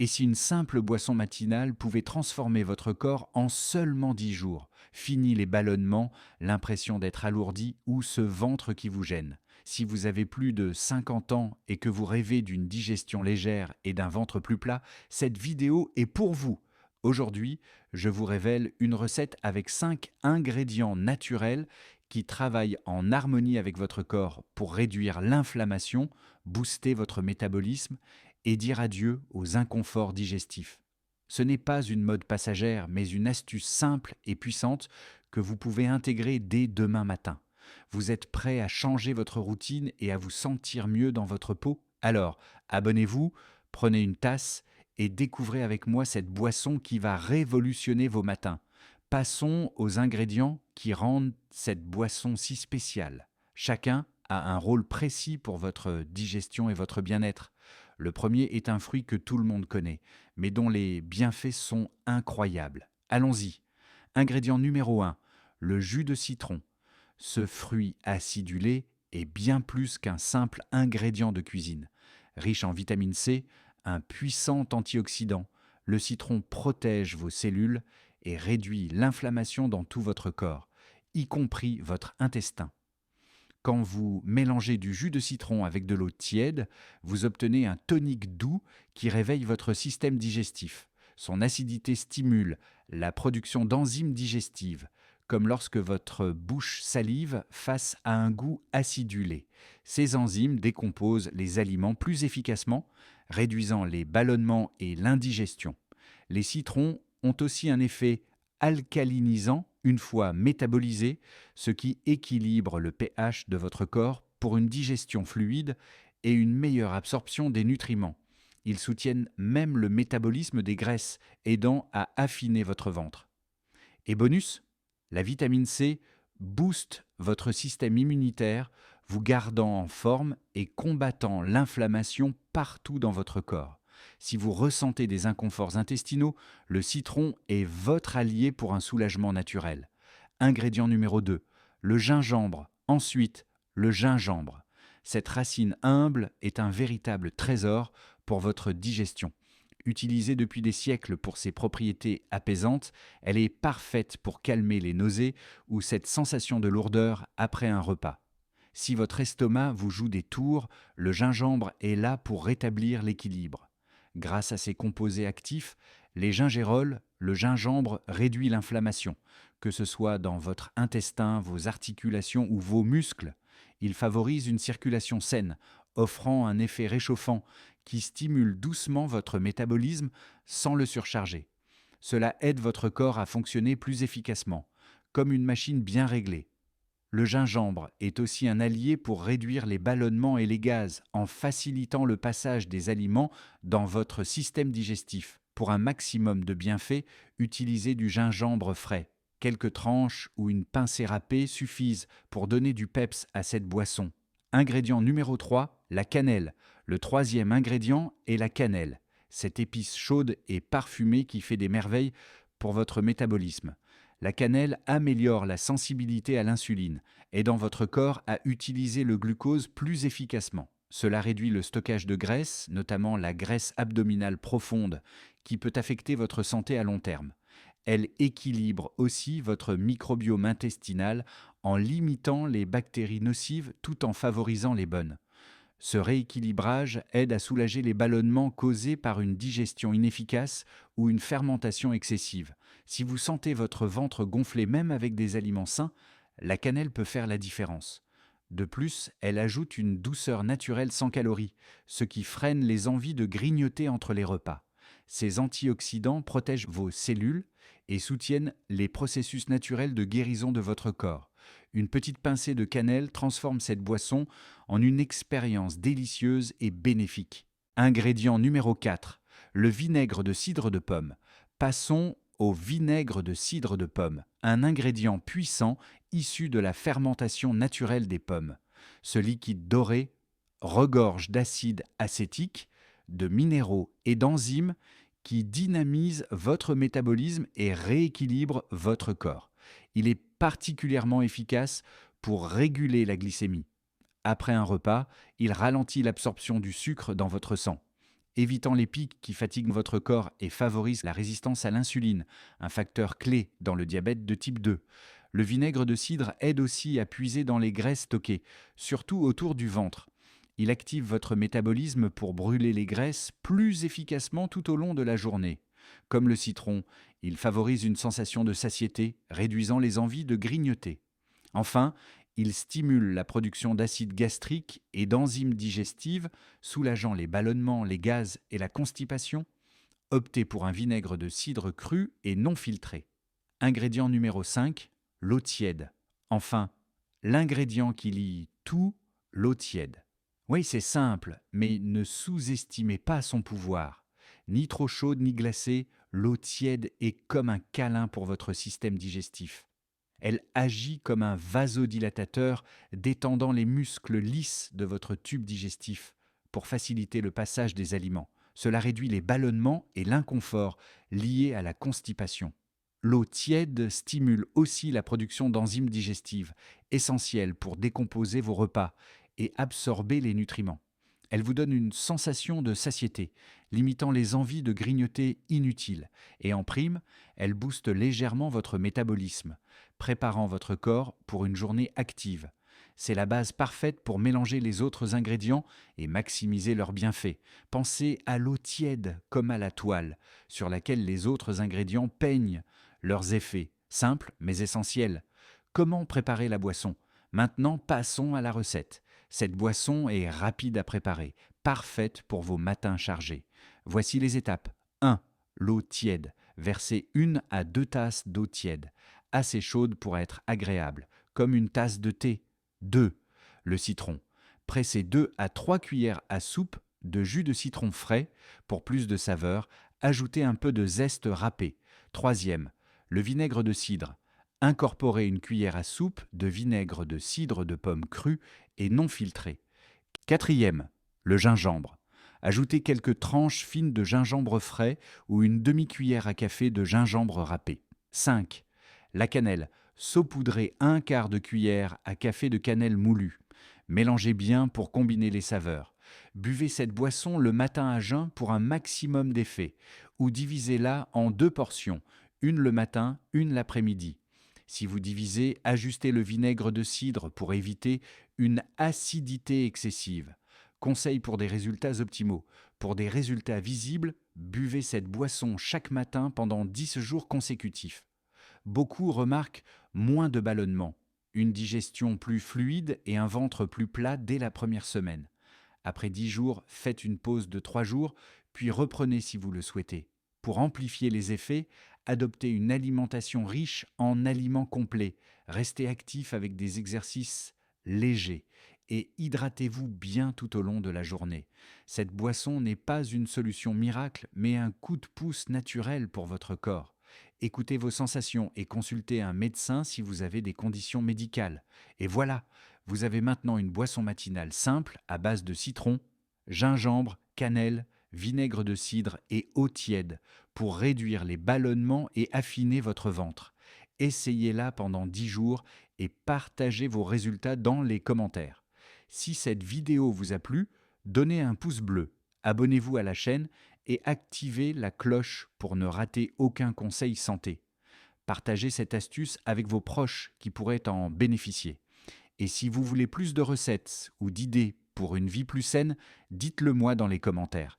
Et si une simple boisson matinale pouvait transformer votre corps en seulement 10 jours? Fini les ballonnements, l'impression d'être alourdi ou ce ventre qui vous gêne. Si vous avez plus de 50 ans et que vous rêvez d'une digestion légère et d'un ventre plus plat, cette vidéo est pour vous. Aujourd'hui, je vous révèle une recette avec 5 ingrédients naturels qui travaillent en harmonie avec votre corps pour réduire l'inflammation, booster votre métabolisme et dire adieu aux inconforts digestifs. Ce n'est pas une mode passagère, mais une astuce simple et puissante que vous pouvez intégrer dès demain matin. Vous êtes prêt à changer votre routine et à vous sentir mieux dans votre peau? Alors, abonnez-vous, prenez une tasse et découvrez avec moi cette boisson qui va révolutionner vos matins. Passons aux ingrédients qui rendent cette boisson si spéciale. Chacun a un rôle précis pour votre digestion et votre bien-être. Le premier est un fruit que tout le monde connaît, mais dont les bienfaits sont incroyables. Allons-y. Ingrédient numéro 1, le jus de citron. Ce fruit acidulé est bien plus qu'un simple ingrédient de cuisine. Riche en vitamine C, un puissant antioxydant, le citron protège vos cellules et réduit l'inflammation dans tout votre corps, y compris votre intestin. Quand vous mélangez du jus de citron avec de l'eau tiède, vous obtenez un tonique doux qui réveille votre système digestif. Son acidité stimule la production d'enzymes digestives, comme lorsque votre bouche salive face à un goût acidulé. Ces enzymes décomposent les aliments plus efficacement, réduisant les ballonnements et l'indigestion. Les citrons ont aussi un effet alcalinisant une fois métabolisés, ce qui équilibre le pH de votre corps pour une digestion fluide et une meilleure absorption des nutriments. Ils soutiennent même le métabolisme des graisses, aidant à affiner votre ventre. Et bonus, la vitamine C booste votre système immunitaire, vous gardant en forme et combattant l'inflammation partout dans votre corps. Si vous ressentez des inconforts intestinaux, le citron est votre allié pour un soulagement naturel. Ingrédient numéro 2, le gingembre. Ensuite, le gingembre. Cette racine humble est un véritable trésor pour votre digestion. Utilisée depuis des siècles pour ses propriétés apaisantes, elle est parfaite pour calmer les nausées ou cette sensation de lourdeur après un repas. Si votre estomac vous joue des tours, le gingembre est là pour rétablir l'équilibre. Grâce à ses composés actifs, les gingérols, le gingembre réduit l'inflammation, que ce soit dans votre intestin, vos articulations ou vos muscles. Il favorise une circulation saine, offrant un effet réchauffant qui stimule doucement votre métabolisme sans le surcharger. Cela aide votre corps à fonctionner plus efficacement, comme une machine bien réglée. Le gingembre est aussi un allié pour réduire les ballonnements et les gaz en facilitant le passage des aliments dans votre système digestif. Pour un maximum de bienfaits, utilisez du gingembre frais. Quelques tranches ou une pincée râpée suffisent pour donner du peps à cette boisson. Ingrédient numéro 3, la cannelle. Le troisième ingrédient est la cannelle, cette épice chaude et parfumée qui fait des merveilles pour votre métabolisme. La cannelle améliore la sensibilité à l'insuline, aidant votre corps à utiliser le glucose plus efficacement. Cela réduit le stockage de graisse, notamment la graisse abdominale profonde, qui peut affecter votre santé à long terme. Elle équilibre aussi votre microbiome intestinal en limitant les bactéries nocives tout en favorisant les bonnes. Ce rééquilibrage aide à soulager les ballonnements causés par une digestion inefficace ou une fermentation excessive. Si vous sentez votre ventre gonfler même avec des aliments sains, la cannelle peut faire la différence. De plus, elle ajoute une douceur naturelle sans calories, ce qui freine les envies de grignoter entre les repas. Ces antioxydants protègent vos cellules et soutiennent les processus naturels de guérison de votre corps. Une petite pincée de cannelle transforme cette boisson en une expérience délicieuse et bénéfique. Ingrédient numéro 4, le vinaigre de cidre de pomme. Passons au vinaigre de cidre de pomme, un ingrédient puissant issu de la fermentation naturelle des pommes. Ce liquide doré regorge d'acide acétique, de minéraux et d'enzymes qui dynamisent votre métabolisme et rééquilibrent votre corps. Il est particulièrement efficace pour réguler la glycémie. Après un repas, il ralentit l'absorption du sucre dans votre sang. évitant les pics qui fatiguent votre corps et favorisent la résistance à l'insuline, un facteur clé dans le diabète de type 2. Le vinaigre de cidre aide aussi à puiser dans les graisses stockées, surtout autour du ventre. Il active votre métabolisme pour brûler les graisses plus efficacement tout au long de la journée. Comme le citron, il favorise une sensation de satiété, réduisant les envies de grignoter. Enfin, il stimule la production d'acide gastrique et d'enzymes digestives, soulageant les ballonnements, les gaz et la constipation. Optez pour un vinaigre de cidre cru et non filtré. Ingrédient numéro 5, l'eau tiède. Enfin, l'ingrédient qui lie tout, l'eau tiède. Oui, c'est simple, mais ne sous-estimez pas son pouvoir. Ni trop chaude ni glacée, l'eau tiède est comme un câlin pour votre système digestif. Elle agit comme un vasodilatateur, détendant les muscles lisses de votre tube digestif pour faciliter le passage des aliments. Cela réduit les ballonnements et l'inconfort liés à la constipation. L'eau tiède stimule aussi la production d'enzymes digestives, essentielles pour décomposer vos repas et absorber les nutriments. Elle vous donne une sensation de satiété, limitant les envies de grignoter inutiles. Et en prime, elle booste légèrement votre métabolisme, préparant votre corps pour une journée active. C'est la base parfaite pour mélanger les autres ingrédients et maximiser leurs bienfaits. Pensez à l'eau tiède comme à la toile, sur laquelle les autres ingrédients peignent leurs effets, simples mais essentiels. Comment préparer la boisson ? Maintenant, passons à la recette. Cette boisson est rapide à préparer, parfaite pour vos matins chargés. Voici les étapes. 1. L'eau tiède. Versez 1 à 2 tasses d'eau tiède, assez chaude pour être agréable, comme une tasse de thé. 2. Le citron. Pressez 2 à 3 cuillères à soupe de jus de citron frais pour plus de saveur. Ajoutez un peu de zeste râpé. 3. Le vinaigre de cidre. Incorporez une cuillère à soupe de vinaigre de cidre de pomme cru et non filtré. 4. Le gingembre. Ajoutez quelques tranches fines de gingembre frais ou une demi-cuillère à café de gingembre râpé. 5. La cannelle. Saupoudrez 1/4 de cuillère à café de cannelle moulue. Mélangez bien pour combiner les saveurs. Buvez cette boisson le matin à jeun pour un maximum d'effet, ou divisez-la en 2 portions, une le matin, une l'après-midi. Si vous divisez, ajustez le vinaigre de cidre pour éviter une acidité excessive. Conseil pour des résultats optimaux. Pour des résultats visibles, buvez cette boisson chaque matin pendant 10 jours consécutifs. Beaucoup remarquent moins de ballonnements, une digestion plus fluide et un ventre plus plat dès la première semaine. Après 10 jours, faites une pause de 3 jours, puis reprenez si vous le souhaitez. Pour amplifier les effets, adoptez une alimentation riche en aliments complets, restez actif avec des exercices légers et hydratez-vous bien tout au long de la journée. Cette boisson n'est pas une solution miracle, mais un coup de pouce naturel pour votre corps. Écoutez vos sensations et consultez un médecin si vous avez des conditions médicales. Et voilà, vous avez maintenant une boisson matinale simple à base de citron, gingembre, cannelle, vinaigre de cidre et eau tiède pour réduire les ballonnements et affiner votre ventre. Essayez-la pendant 10 jours et partagez vos résultats dans les commentaires. Si cette vidéo vous a plu, donnez un pouce bleu, abonnez-vous à la chaîne et activez la cloche pour ne rater aucun conseil santé. Partagez cette astuce avec vos proches qui pourraient en bénéficier. Et si vous voulez plus de recettes ou d'idées pour une vie plus saine, dites-le moi dans les commentaires.